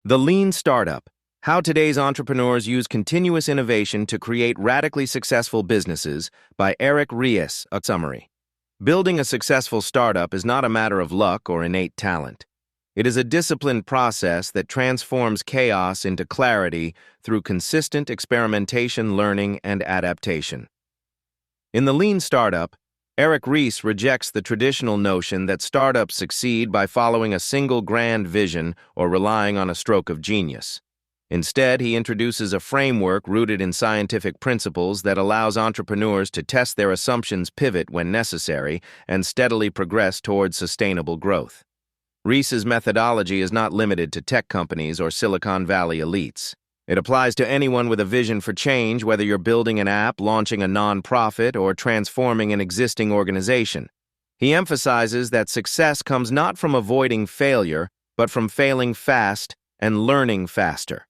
The Lean Startup: How Today's Entrepreneurs Use Continuous Innovation to Create Radically Successful Businesses by Ries. A summary. Building a successful startup is not a matter of luck or innate talent. It is a disciplined process that transforms chaos into clarity through consistent experimentation, learning, and adaptation. In The Lean Startup, Ries rejects the traditional notion that startups succeed by following a single grand vision or relying on a stroke of genius. Instead, he introduces a framework rooted in scientific principles that allows entrepreneurs to test their assumptions, pivot when necessary, and steadily progress towards sustainable growth. Ries's methodology is not limited to tech companies or Silicon Valley elites. It applies to anyone with a vision for change, whether you're building an app, launching a nonprofit, or transforming an existing organization. He emphasizes that success comes not from avoiding failure, but from failing fast and learning faster.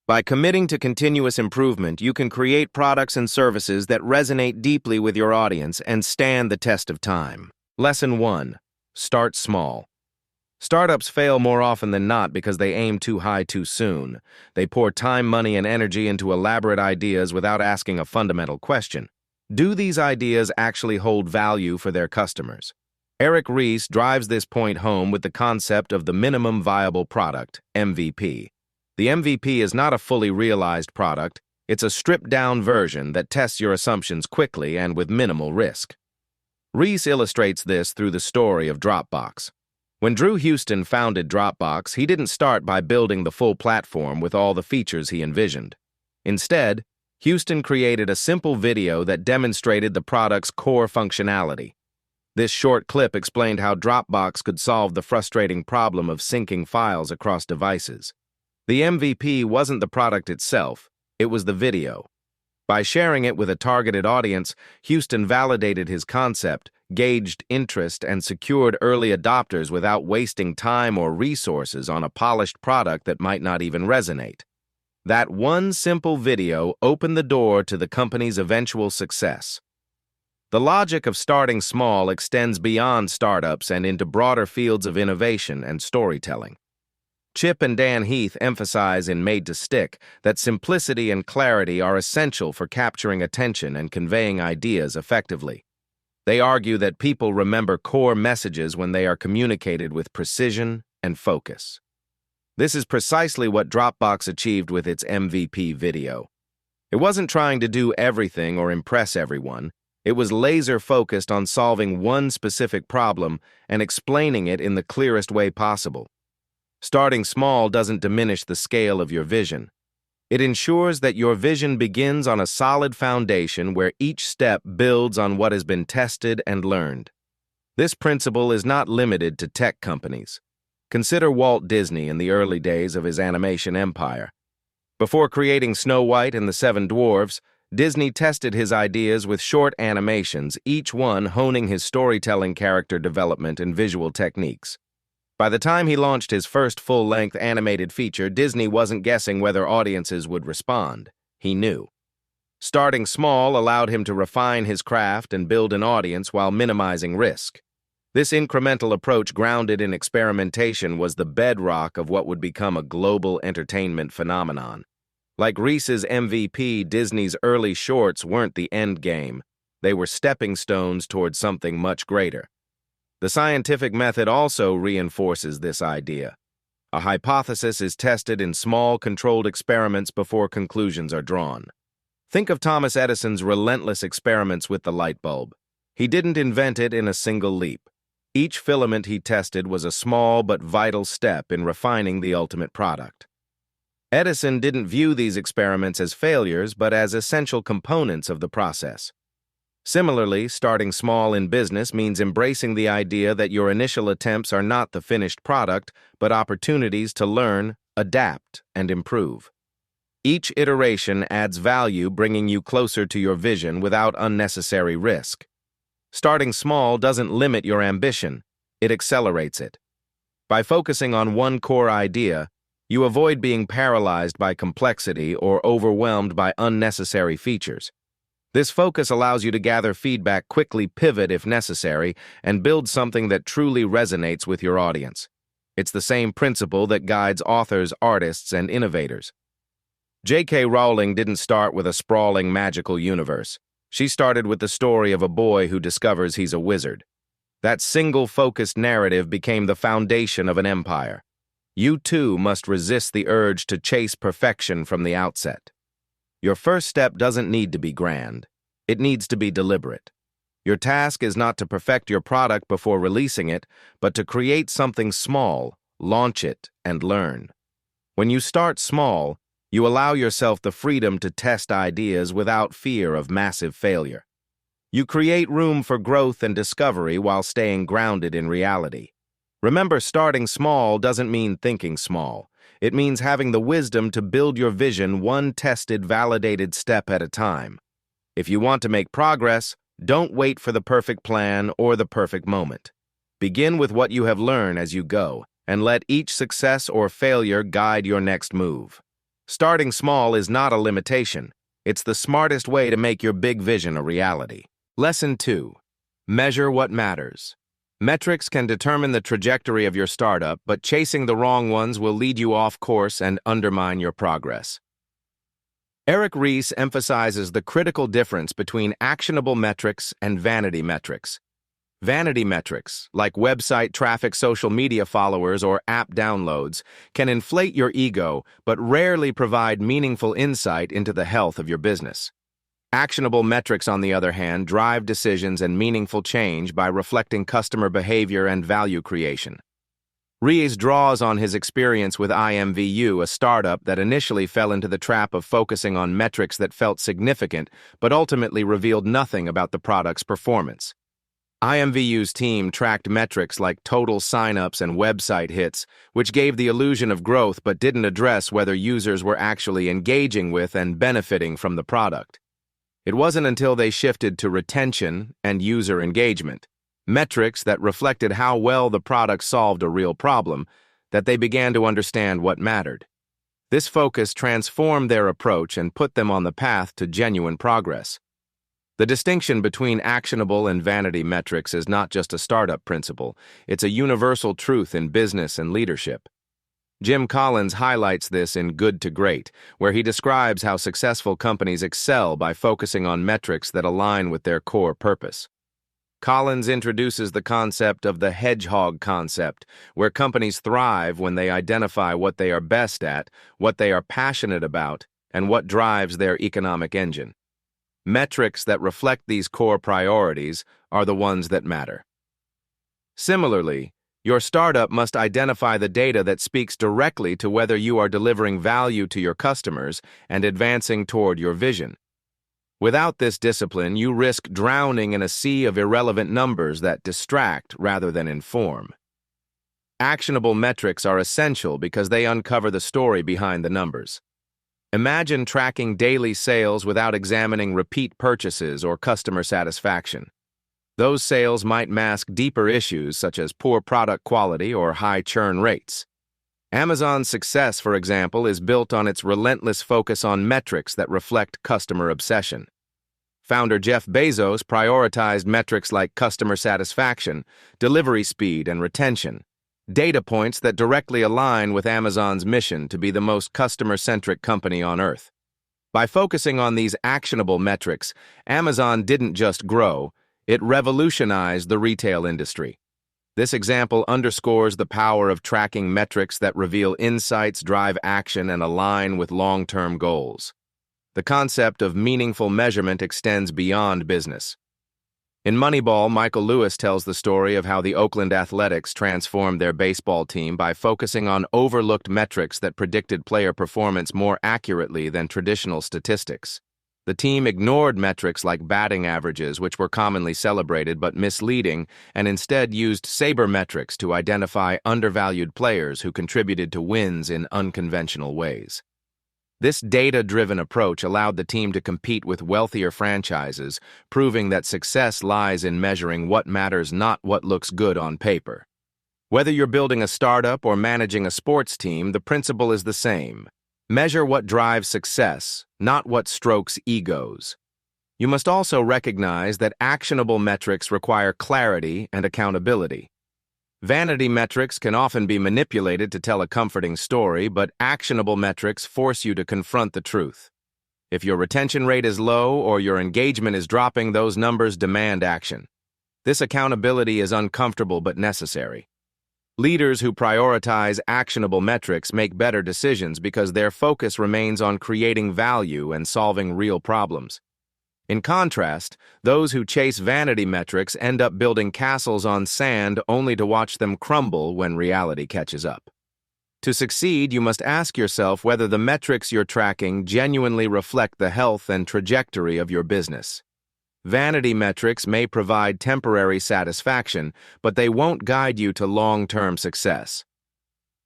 By committing to continuous improvement, you can create products and services that resonate deeply with your audience and stand the test of time. Lesson 1. Start small. Startups fail more often than not because they aim too high too soon. They pour time, money, and energy into elaborate ideas without asking a fundamental question. Do these ideas actually hold value for their customers? Ries drives this point home with the concept of the minimum viable product, MVP. The MVP is not a fully realized product. It's a stripped-down version that tests your assumptions quickly and with minimal risk. Ries illustrates this through the story of Dropbox. When Drew Houston founded Dropbox, he didn't start by building the full platform with all the features he envisioned. Instead, Houston created a simple video that demonstrated the product's core functionality. This short clip explained how Dropbox could solve the frustrating problem of syncing files across devices. The MVP wasn't the product itself, it was the video. By sharing it with a targeted audience, Houston validated his concept, gauged interest, and secured early adopters without wasting time or resources on a polished product that might not even resonate. That one simple video opened the door to the company's eventual success. The logic of starting small extends beyond startups and into broader fields of innovation and storytelling. Chip and Dan Heath emphasize in Made to Stick that simplicity and clarity are essential for capturing attention and conveying ideas effectively. They argue that people remember core messages when they are communicated with precision and focus. This is precisely what Dropbox achieved with its MVP video. It wasn't trying to do everything or impress everyone. It was laser-focused on solving one specific problem and explaining it in the clearest way possible. Starting small doesn't diminish the scale of your vision. It ensures that your vision begins on a solid foundation where each step builds on what has been tested and learned. This principle is not limited to tech companies. Consider Walt Disney in the early days of his animation empire. Before creating Snow White and the Seven Dwarfs, Disney tested his ideas with short animations, each one honing his storytelling, character development, and visual techniques. By the time he launched his first full-length animated feature, Disney wasn't guessing whether audiences would respond. He knew. Starting small allowed him to refine his craft and build an audience while minimizing risk. This incremental approach, grounded in experimentation, was the bedrock of what would become a global entertainment phenomenon. Like Ries's MVP, Disney's early shorts weren't the end game. They were stepping stones towards something much greater. The scientific method also reinforces this idea. A hypothesis is tested in small, controlled experiments before conclusions are drawn. Think of Thomas Edison's relentless experiments with the light bulb. He didn't invent it in a single leap. Each filament he tested was a small but vital step in refining the ultimate product. Edison didn't view these experiments as failures, but as essential components of the process. Similarly, starting small in business means embracing the idea that your initial attempts are not the finished product, but opportunities to learn, adapt, and improve. Each iteration adds value, bringing you closer to your vision without unnecessary risk. Starting small doesn't limit your ambition, it accelerates it. By focusing on one core idea, you avoid being paralyzed by complexity or overwhelmed by unnecessary features. This focus allows you to gather feedback, quickly pivot if necessary, and build something that truly resonates with your audience. It's the same principle that guides authors, artists, and innovators. J.K. Rowling didn't start with a sprawling magical universe. She started with the story of a boy who discovers he's a wizard. That single-focused narrative became the foundation of an empire. You too must resist the urge to chase perfection from the outset. Your first step doesn't need to be grand. It needs to be deliberate. Your task is not to perfect your product before releasing it, but to create something small, launch it, and learn. When you start small, you allow yourself the freedom to test ideas without fear of massive failure. You create room for growth and discovery while staying grounded in reality. Remember, starting small doesn't mean thinking small. It means having the wisdom to build your vision one tested, validated step at a time. If you want to make progress, don't wait for the perfect plan or the perfect moment. Begin with what you have learned as you go, and let each success or failure guide your next move. Starting small is not a limitation. It's the smartest way to make your big vision a reality. Lesson 2. Measure what matters. Metrics can determine the trajectory of your startup, but chasing the wrong ones will lead you off course and undermine your progress. Ries emphasizes the critical difference between actionable metrics and vanity metrics. Vanity metrics, like website traffic, social media followers, or app downloads, can inflate your ego but rarely provide meaningful insight into the health of your business. Actionable metrics, on the other hand, drive decisions and meaningful change by reflecting customer behavior and value creation. Ries draws on his experience with IMVU, a startup that initially fell into the trap of focusing on metrics that felt significant but ultimately revealed nothing about the product's performance. IMVU's team tracked metrics like total signups and website hits, which gave the illusion of growth but didn't address whether users were actually engaging with and benefiting from the product. It wasn't until they shifted to retention and user engagement, metrics that reflected how well the product solved a real problem, that they began to understand what mattered. This focus transformed their approach and put them on the path to genuine progress. The distinction between actionable and vanity metrics is not just a startup principle, it's a universal truth in business and leadership. Jim Collins highlights this in Good to Great, where he describes how successful companies excel by focusing on metrics that align with their core purpose. Collins introduces the concept of the hedgehog concept, where companies thrive when they identify what they are best at, what they are passionate about, and what drives their economic engine. Metrics that reflect these core priorities are the ones that matter. Similarly, your startup must identify the data that speaks directly to whether you are delivering value to your customers and advancing toward your vision. Without this discipline, you risk drowning in a sea of irrelevant numbers that distract rather than inform. Actionable metrics are essential because they uncover the story behind the numbers. Imagine tracking daily sales without examining repeat purchases or customer satisfaction. Those sales might mask deeper issues such as poor product quality or high churn rates. Amazon's success, for example, is built on its relentless focus on metrics that reflect customer obsession. Founder Jeff Bezos prioritized metrics like customer satisfaction, delivery speed, and retention, data points that directly align with Amazon's mission to be the most customer-centric company on Earth. By focusing on these actionable metrics, Amazon didn't just grow, it revolutionized the retail industry. This example underscores the power of tracking metrics that reveal insights, drive action, and align with long-term goals. The concept of meaningful measurement extends beyond business. In Moneyball, Michael Lewis tells the story of how the Oakland Athletics transformed their baseball team by focusing on overlooked metrics that predicted player performance more accurately than traditional statistics. The team ignored metrics like batting averages, which were commonly celebrated but misleading, and instead used sabermetrics to identify undervalued players who contributed to wins in unconventional ways. This data-driven approach allowed the team to compete with wealthier franchises, proving that success lies in measuring what matters, not what looks good on paper. Whether you're building a startup or managing a sports team, the principle is the same. Measure what drives success, not what strokes egos. You must also recognize that actionable metrics require clarity and accountability. Vanity metrics can often be manipulated to tell a comforting story, but actionable metrics force you to confront the truth. If your retention rate is low or your engagement is dropping, those numbers demand action. This accountability is uncomfortable but necessary. Leaders who prioritize actionable metrics make better decisions because their focus remains on creating value and solving real problems. In contrast, those who chase vanity metrics end up building castles on sand only to watch them crumble when reality catches up. To succeed, you must ask yourself whether the metrics you're tracking genuinely reflect the health and trajectory of your business. Vanity metrics may provide temporary satisfaction, but they won't guide you to long-term success.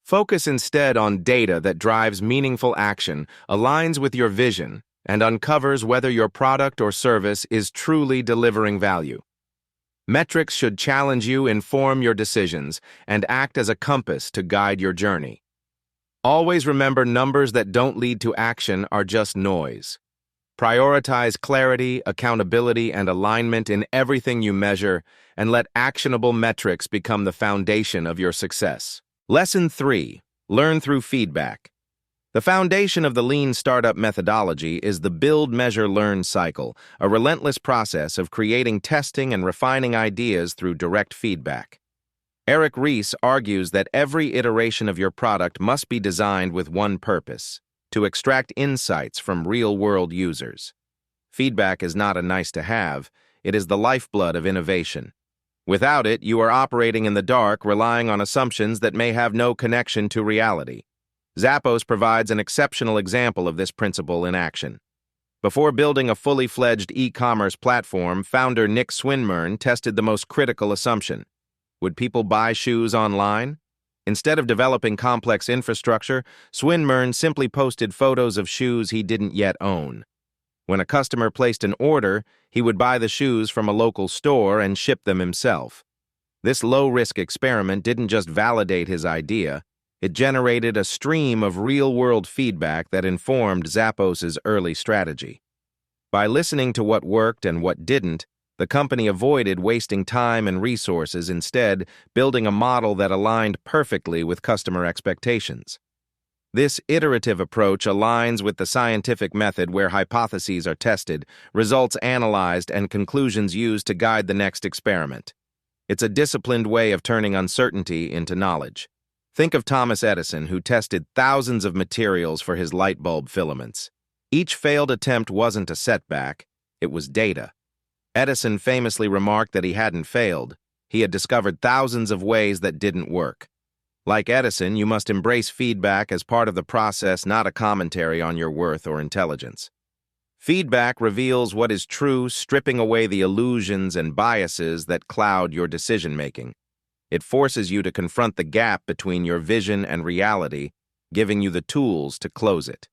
Focus instead on data that drives meaningful action, aligns with your vision, and uncovers whether your product or service is truly delivering value. Metrics should challenge you, inform your decisions, and act as a compass to guide your journey. Always remember, numbers that don't lead to action are just noise. Prioritize clarity, accountability, and alignment in everything you measure, and let actionable metrics become the foundation of your success. Lesson 3. Learn through feedback. The foundation of the lean startup methodology is the build, measure, learn cycle, a relentless process of creating, testing, and refining ideas through direct feedback. Ries argues that every iteration of your product must be designed with one purpose: to extract insights from real-world users. Feedback is not a nice-to-have, it is the lifeblood of innovation. Without it, you are operating in the dark, relying on assumptions that may have no connection to reality. Zappos provides an exceptional example of this principle in action. Before building a fully fledged e-commerce platform, founder Nick Swinmurn tested the most critical assumption: would people buy shoes online? Instead of developing complex infrastructure, Swinmurn simply posted photos of shoes he didn't yet own. When a customer placed an order, he would buy the shoes from a local store and ship them himself. This low-risk experiment didn't just validate his idea, it generated a stream of real-world feedback that informed Zappos' early strategy. By listening to what worked and what didn't, the company avoided wasting time and resources, instead building a model that aligned perfectly with customer expectations. This iterative approach aligns with the scientific method, where hypotheses are tested, results analyzed, and conclusions used to guide the next experiment. It's a disciplined way of turning uncertainty into knowledge. Think of Thomas Edison, who tested thousands of materials for his light bulb filaments. Each failed attempt wasn't a setback, it was data. Edison famously remarked that he hadn't failed, he had discovered thousands of ways that didn't work. Like Edison, you must embrace feedback as part of the process, not a commentary on your worth or intelligence. Feedback reveals what is true, stripping away the illusions and biases that cloud your decision-making. It forces you to confront the gap between your vision and reality, giving you the tools to close it.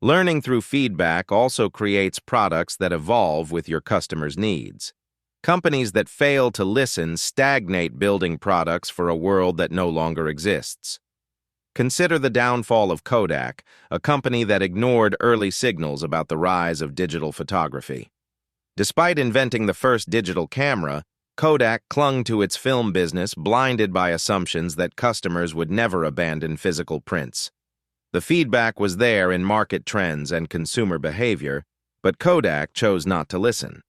Learning through feedback also creates products that evolve with your customers' needs. Companies that fail to listen stagnate, building products for a world that no longer exists. Consider the downfall of Kodak, a company that ignored early signals about the rise of digital photography. Despite inventing the first digital camera, Kodak clung to its film business, blinded by assumptions that customers would never abandon physical prints. The feedback was there in market trends and consumer behavior, but Kodak chose not to listen.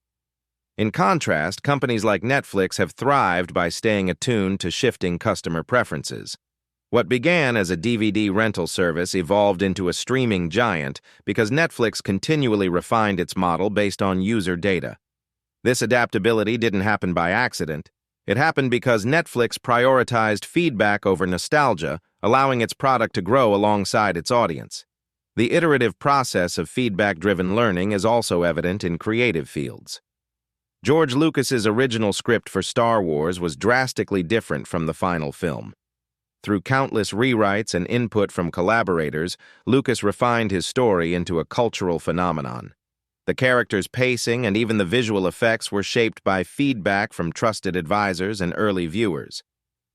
In contrast, companies like Netflix have thrived by staying attuned to shifting customer preferences. What began as a DVD rental service evolved into a streaming giant because Netflix continually refined its model based on user data. This adaptability didn't happen by accident. It happened because Netflix prioritized feedback over nostalgia, allowing its product to grow alongside its audience. The iterative process of feedback-driven learning is also evident in creative fields. George Lucas's original script for Star Wars was drastically different from the final film. Through countless rewrites and input from collaborators, Lucas refined his story into a cultural phenomenon. The characters' pacing and even the visual effects were shaped by feedback from trusted advisors and early viewers.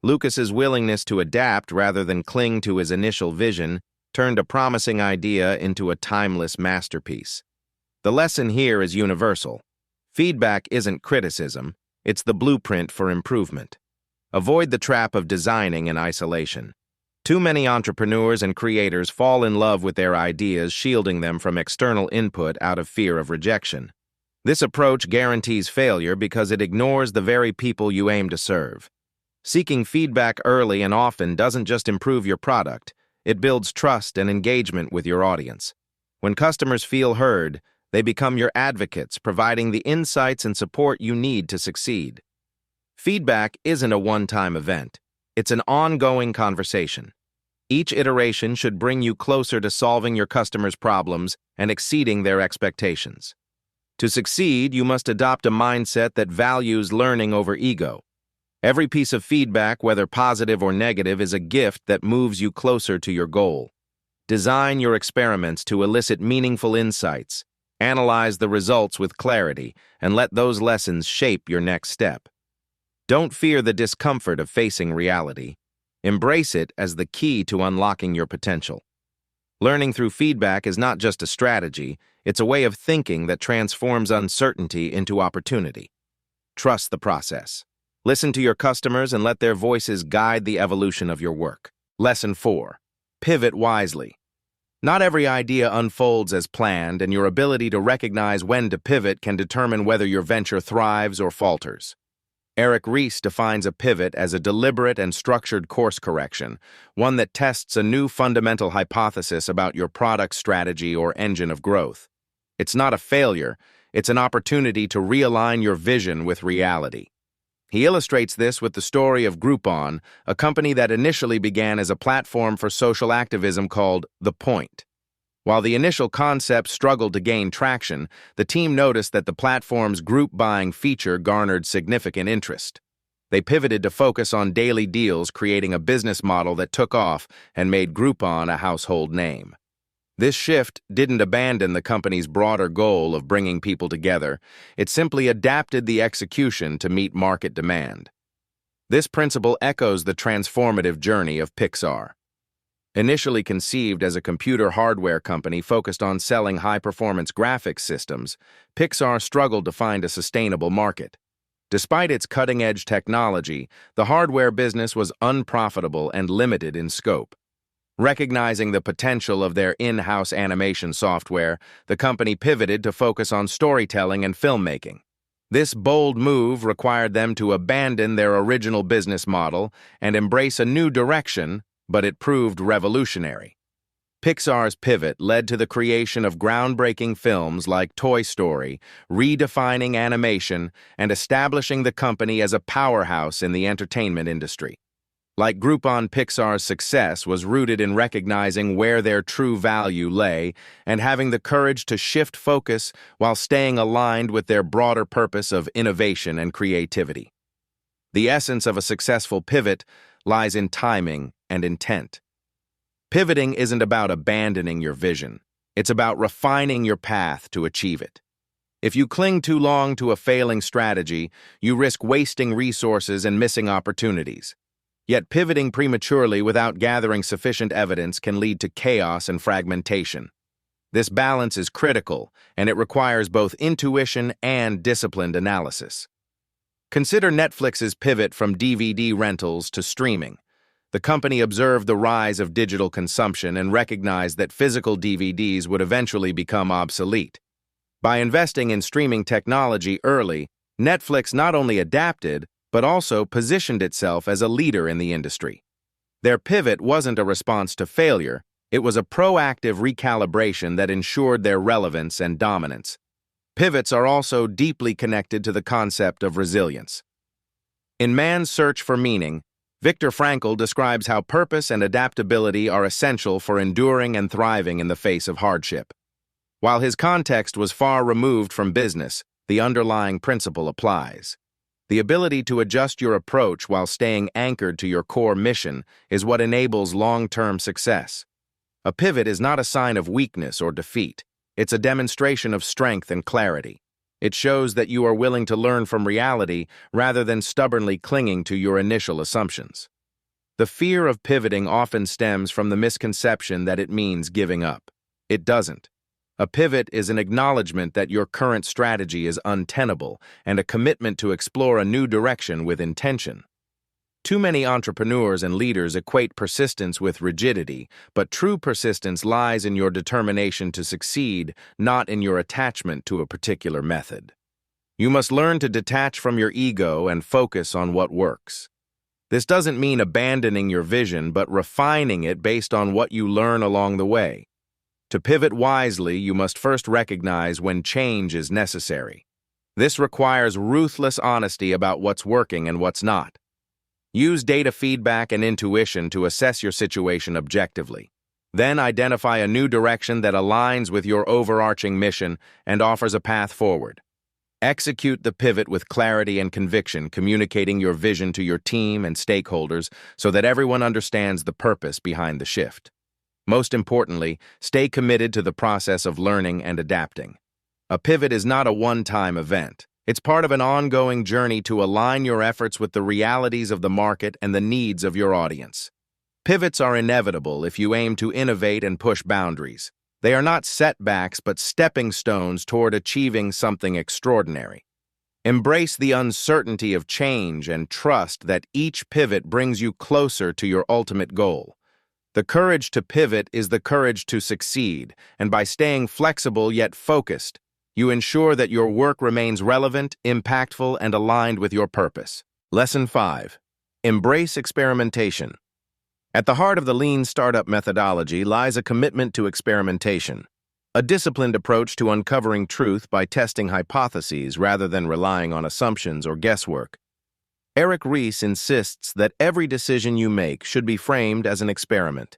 Lucas's willingness to adapt rather than cling to his initial vision turned a promising idea into a timeless masterpiece. The lesson here is universal. Feedback isn't criticism, it's the blueprint for improvement. Avoid the trap of designing in isolation. Too many entrepreneurs and creators fall in love with their ideas, shielding them from external input out of fear of rejection. This approach guarantees failure because it ignores the very people you aim to serve. Seeking feedback early and often doesn't just improve your product, it builds trust and engagement with your audience. When customers feel heard, they become your advocates, providing the insights and support you need to succeed. Feedback isn't a one-time event. It's an ongoing conversation. Each iteration should bring you closer to solving your customers' problems and exceeding their expectations. To succeed, you must adopt a mindset that values learning over ego. Every piece of feedback, whether positive or negative, is a gift that moves you closer to your goal. Design your experiments to elicit meaningful insights, analyze the results with clarity, and let those lessons shape your next step. Don't fear the discomfort of facing reality. Embrace it as the key to unlocking your potential. Learning through feedback is not just a strategy, it's a way of thinking that transforms uncertainty into opportunity. Trust the process. Listen to your customers and let their voices guide the evolution of your work. Lesson 4. Pivot wisely. Not every idea unfolds as planned, and your ability to recognize when to pivot can determine whether your venture thrives or falters. Ries defines a pivot as a deliberate and structured course correction, one that tests a new fundamental hypothesis about your product strategy or engine of growth. It's not a failure, it's an opportunity to realign your vision with reality. He illustrates this with the story of Groupon, a company that initially began as a platform for social activism called The Point. While the initial concept struggled to gain traction, the team noticed that the platform's group buying feature garnered significant interest. They pivoted to focus on daily deals, creating a business model that took off and made Groupon a household name. This shift didn't abandon the company's broader goal of bringing people together. It simply adapted the execution to meet market demand. This principle echoes the transformative journey of Pixar. Initially conceived as a computer hardware company focused on selling high-performance graphics systems, Pixar struggled to find a sustainable market. Despite its cutting-edge technology, the hardware business was unprofitable and limited in scope. Recognizing the potential of their in-house animation software, the company pivoted to focus on storytelling and filmmaking. This bold move required them to abandon their original business model and embrace a new direction, but it proved revolutionary. Pixar's pivot led to the creation of groundbreaking films like Toy Story, redefining animation, and establishing the company as a powerhouse in the entertainment industry. Like Groupon, Pixar's success was rooted in recognizing where their true value lay and having the courage to shift focus while staying aligned with their broader purpose of innovation and creativity. The essence of a successful pivot lies in timing and intent. Pivoting isn't about abandoning your vision. It's about refining your path to achieve it. If you cling too long to a failing strategy, you risk wasting resources and missing opportunities. Yet pivoting prematurely without gathering sufficient evidence can lead to chaos and fragmentation. This balance is critical, and it requires both intuition and disciplined analysis. Consider Netflix's pivot from DVD rentals to streaming. The company observed the rise of digital consumption and recognized that physical DVDs would eventually become obsolete. By investing in streaming technology early, Netflix not only adapted, but also positioned itself as a leader in the industry. Their pivot wasn't a response to failure, it was a proactive recalibration that ensured their relevance and dominance. Pivots are also deeply connected to the concept of resilience. In Man's Search for Meaning, Viktor Frankl describes how purpose and adaptability are essential for enduring and thriving in the face of hardship. While his context was far removed from business, the underlying principle applies. The ability to adjust your approach while staying anchored to your core mission is what enables long-term success. A pivot is not a sign of weakness or defeat. It's a demonstration of strength and clarity. It shows that you are willing to learn from reality rather than stubbornly clinging to your initial assumptions. The fear of pivoting often stems from the misconception that it means giving up. It doesn't. A pivot is an acknowledgement that your current strategy is untenable and a commitment to explore a new direction with intention. Too many entrepreneurs and leaders equate persistence with rigidity, but true persistence lies in your determination to succeed, not in your attachment to a particular method. You must learn to detach from your ego and focus on what works. This doesn't mean abandoning your vision, but refining it based on what you learn along the way. To pivot wisely, you must first recognize when change is necessary. This requires ruthless honesty about what's working and what's not. Use data feedback and intuition to assess your situation objectively. Then identify a new direction that aligns with your overarching mission and offers a path forward. Execute the pivot with clarity and conviction, communicating your vision to your team and stakeholders so that everyone understands the purpose behind the shift. Most importantly, stay committed to the process of learning and adapting. A pivot is not a one-time event. It's part of an ongoing journey to align your efforts with the realities of the market and the needs of your audience. Pivots are inevitable if you aim to innovate and push boundaries. They are not setbacks, but stepping stones toward achieving something extraordinary. Embrace the uncertainty of change and trust that each pivot brings you closer to your ultimate goal. The courage to pivot is the courage to succeed, and by staying flexible yet focused, you ensure that your work remains relevant, impactful, and aligned with your purpose. Lesson 5. Embrace experimentation. At the heart of the lean startup methodology lies a commitment to experimentation, a disciplined approach to uncovering truth by testing hypotheses rather than relying on assumptions or guesswork. Ries insists that every decision you make should be framed as an experiment.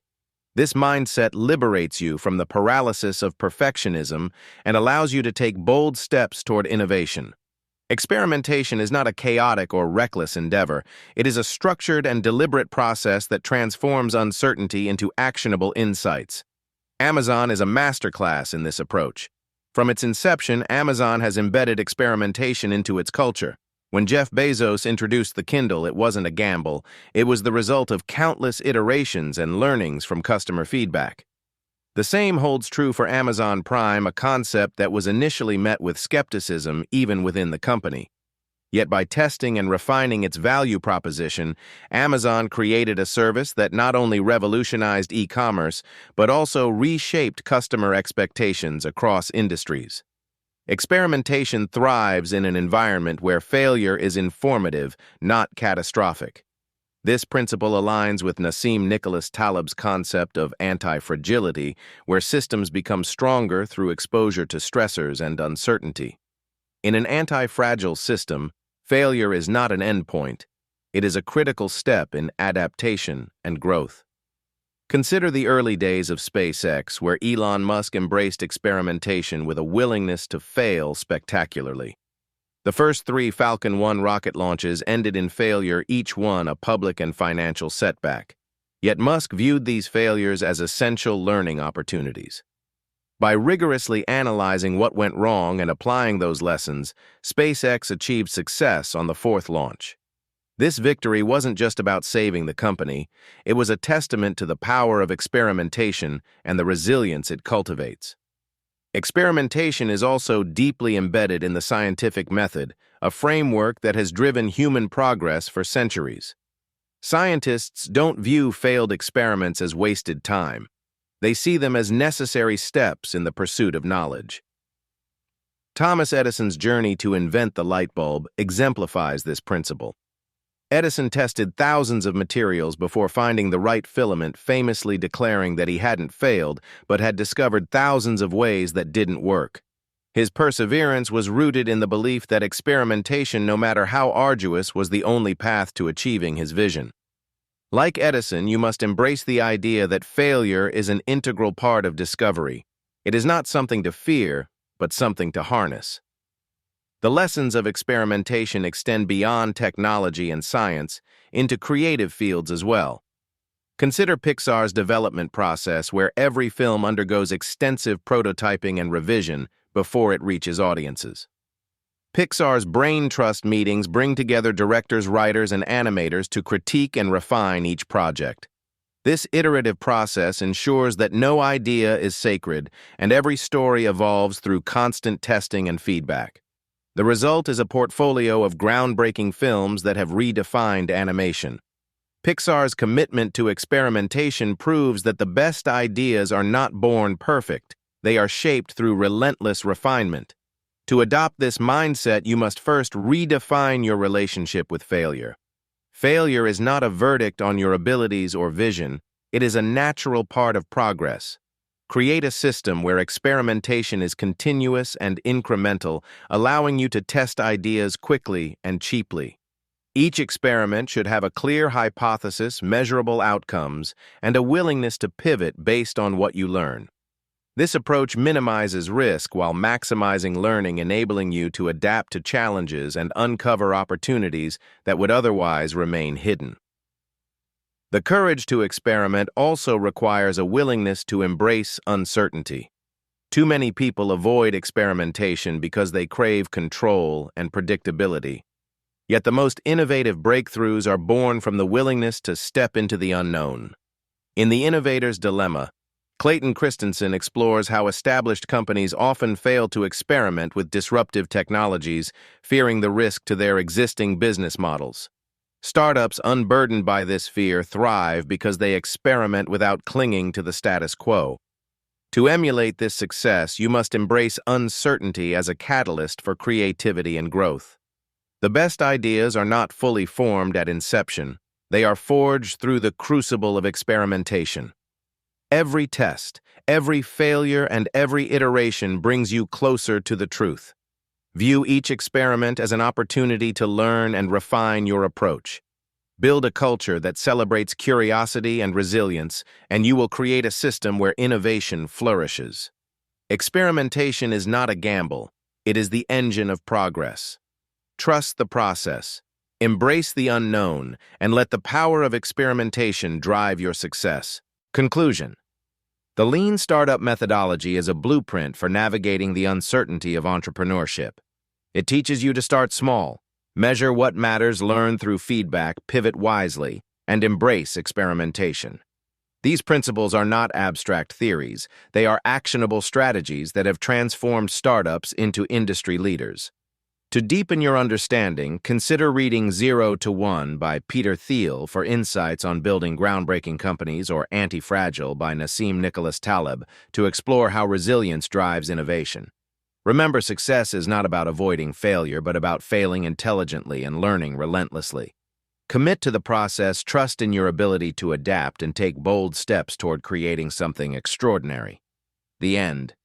This mindset liberates you from the paralysis of perfectionism and allows you to take bold steps toward innovation. Experimentation is not a chaotic or reckless endeavor. It is a structured and deliberate process that transforms uncertainty into actionable insights. Amazon is a masterclass in this approach. From its inception, Amazon has embedded experimentation into its culture. When Jeff Bezos introduced the Kindle, it wasn't a gamble. It was the result of countless iterations and learnings from customer feedback. The same holds true for Amazon Prime, a concept that was initially met with skepticism even within the company. Yet by testing and refining its value proposition, Amazon created a service that not only revolutionized e-commerce, but also reshaped customer expectations across industries. Experimentation thrives in an environment where failure is informative, not catastrophic. This principle aligns with Nassim Nicholas Taleb's concept of anti-fragility, where systems become stronger through exposure to stressors and uncertainty. In an anti-fragile system, failure is not an endpoint. It is a critical step in adaptation and growth. Consider the early days of SpaceX, where Elon Musk embraced experimentation with a willingness to fail spectacularly. The first 3 Falcon 1 rocket launches ended in failure, each one a public and financial setback. Yet Musk viewed these failures as essential learning opportunities. By rigorously analyzing what went wrong and applying those lessons, SpaceX achieved success on the 4th launch. This victory wasn't just about saving the company, it was a testament to the power of experimentation and the resilience it cultivates. Experimentation is also deeply embedded in the scientific method, a framework that has driven human progress for centuries. Scientists don't view failed experiments as wasted time. They see them as necessary steps in the pursuit of knowledge. Thomas Edison's journey to invent the light bulb exemplifies this principle. Edison tested thousands of materials before finding the right filament, famously declaring that he hadn't failed, but had discovered thousands of ways that didn't work. His perseverance was rooted in the belief that experimentation, no matter how arduous, was the only path to achieving his vision. Like Edison, you must embrace the idea that failure is an integral part of discovery. It is not something to fear, but something to harness. The lessons of experimentation extend beyond technology and science into creative fields as well. Consider Pixar's development process, where every film undergoes extensive prototyping and revision before it reaches audiences. Pixar's brain trust meetings bring together directors, writers, and animators to critique and refine each project. This iterative process ensures that no idea is sacred and every story evolves through constant testing and feedback. The result is a portfolio of groundbreaking films that have redefined animation. Pixar's commitment to experimentation proves that the best ideas are not born perfect. They are shaped through relentless refinement. To adopt this mindset, you must first redefine your relationship with failure. Failure is not a verdict on your abilities or vision. It is a natural part of progress. Create a system where experimentation is continuous and incremental, allowing you to test ideas quickly and cheaply. Each experiment should have a clear hypothesis, measurable outcomes, and a willingness to pivot based on what you learn. This approach minimizes risk while maximizing learning, enabling you to adapt to challenges and uncover opportunities that would otherwise remain hidden. The courage to experiment also requires a willingness to embrace uncertainty. Too many people avoid experimentation because they crave control and predictability. Yet the most innovative breakthroughs are born from the willingness to step into the unknown. In The Innovator's Dilemma, Clayton Christensen explores how established companies often fail to experiment with disruptive technologies, fearing the risk to their existing business models. Startups unburdened by this fear thrive because they experiment without clinging to the status quo. To emulate this success, you must embrace uncertainty as a catalyst for creativity and growth. The best ideas are not fully formed at inception. They are forged through the crucible of experimentation. Every test, every failure, and every iteration brings you closer to the truth. View each experiment as an opportunity to learn and refine your approach. Build a culture that celebrates curiosity and resilience, and you will create a system where innovation flourishes. Experimentation is not a gamble. It is the engine of progress. Trust the process. Embrace the unknown, and let the power of experimentation drive your success. Conclusion. The Lean Startup methodology is a blueprint for navigating the uncertainty of entrepreneurship. It teaches you to start small, measure what matters, learn through feedback, pivot wisely, and embrace experimentation. These principles are not abstract theories. They are actionable strategies that have transformed startups into industry leaders. To deepen your understanding, consider reading 0 to 1 by Peter Thiel for insights on building groundbreaking companies, or Anti-Fragile by Nassim Nicholas Taleb to explore how resilience drives innovation. Remember, success is not about avoiding failure, but about failing intelligently and learning relentlessly. Commit to the process, trust in your ability to adapt, and take bold steps toward creating something extraordinary. The end.